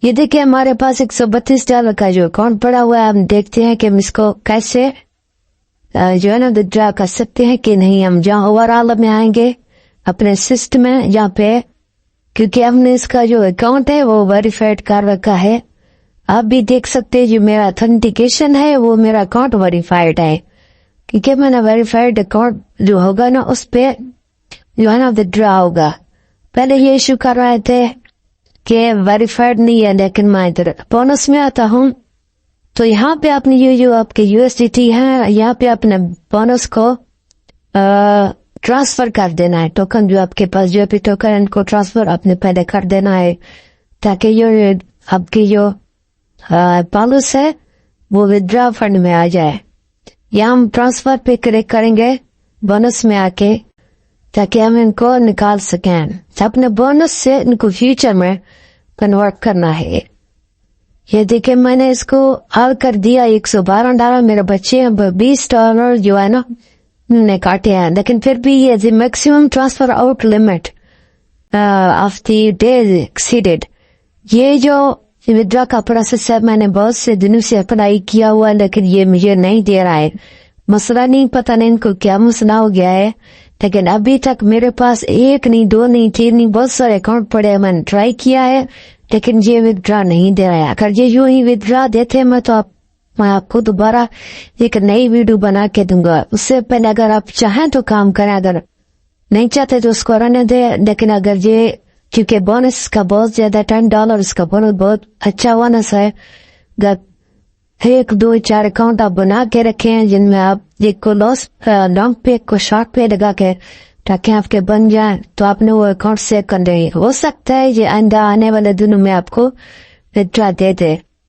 یہ دیکھیں ہمارے پاس $132 کا جو اکاؤنٹ پڑا ہوا ہے. ہم دیکھتے ہیں کہ ہم اس کو کیسے جو ہے نا ڈرا کر سکتے ہیں کہ نہیں. ہم جہاں اوور آل میں آئیں گے اپنے سسٹم میں جہاں پہ، کیونکہ ہم نے اس کا جو اکاؤنٹ ہے وہ ویریفائڈ کر رکھا ہے. آپ بھی دیکھ سکتے ہیں جو میرا اتھینٹیکیشن ہے وہ میرا اکاؤنٹ ویریفائڈ ہے، کیونکہ میں نے ویریفائڈ اکاؤنٹ جو ہوگا نا اس پہ جو ہے نا ڈرا ہوگا. پہلے یہ ایشو کر رہے تھے کہ ویریفائڈ نہیں ہے، لیکن میں ادھر بونس میں آتا ہوں تو یہاں پہ اپنی جو آپ کے USDT ہے یہاں پہ اپنے بونس کو ٹرانسفر کر دینا ہے. ٹوکن جو آپ کے پاس جو بھی ٹوکن ان کو ٹرانسفر اپنے پہلے کر دینا ہے تاکہ یہ آپ کی جو پالس ہے وہ ودرا فنڈ میں آ جائے. یا ہم ٹرانسفر پہ کلک کریں گے بونس میں آ کے تاکہ ہم ان کو نکال سکیں. اپنے بونس سے ان کو فیوچر میں کنورٹ کرنا ہے. یہ دیکھیں میں نے اس کو حل کر دیا. $112 میرے بچے $20 جو ہے نا نے کاٹے ہیں، لیکن پھر بھی یہ maximum transfer out limit of the days exceeded. یہ جو ودرا کا پروسیس ہے میں نے بہت سے دنوں سے اپلائی کیا ہوا، لیکن یہ مجھے نہیں دے رہا ہے. مسئلہ نہیں، پتہ نہیں ان کو کیا مسئلہ ہو گیا ہے، لیکن ابھی تک میرے پاس 1 نہیں 2 نہیں 3 نہیں بہت سارے اکاؤنٹ پڑے ہیں. میں نے ٹرائی کیا ہے لیکن یہ ودرا نہیں دے رہا ہے. اگر یہ یوں ہی ودرا دیتے میں تو میں آپ کو دوبارہ ایک نئی ویڈیو بنا کے دوں گا. اس سے پہلے اگر آپ چاہیں تو کام کریں، اگر نہیں چاہتے تو اس کو رہنے دیں. لیکن اگر یہ کیونکہ بونس کا بہت زیادہ $10 کا بونس بہت اچھا بونس ہے، اگر 1 2 4 اکاؤنٹ آپ بنا کے رکھیں جن میں آپ ایک کو لانگ پے کو شارٹ پے لگا کے تاکہ آپ کے بن جائیں تو آپ نے وہ اکاؤنٹ سیو کر لیں. ہو سکتا ہے یہ آئندہ آنے والے دنوں میں آپ کو ودرا دے دے.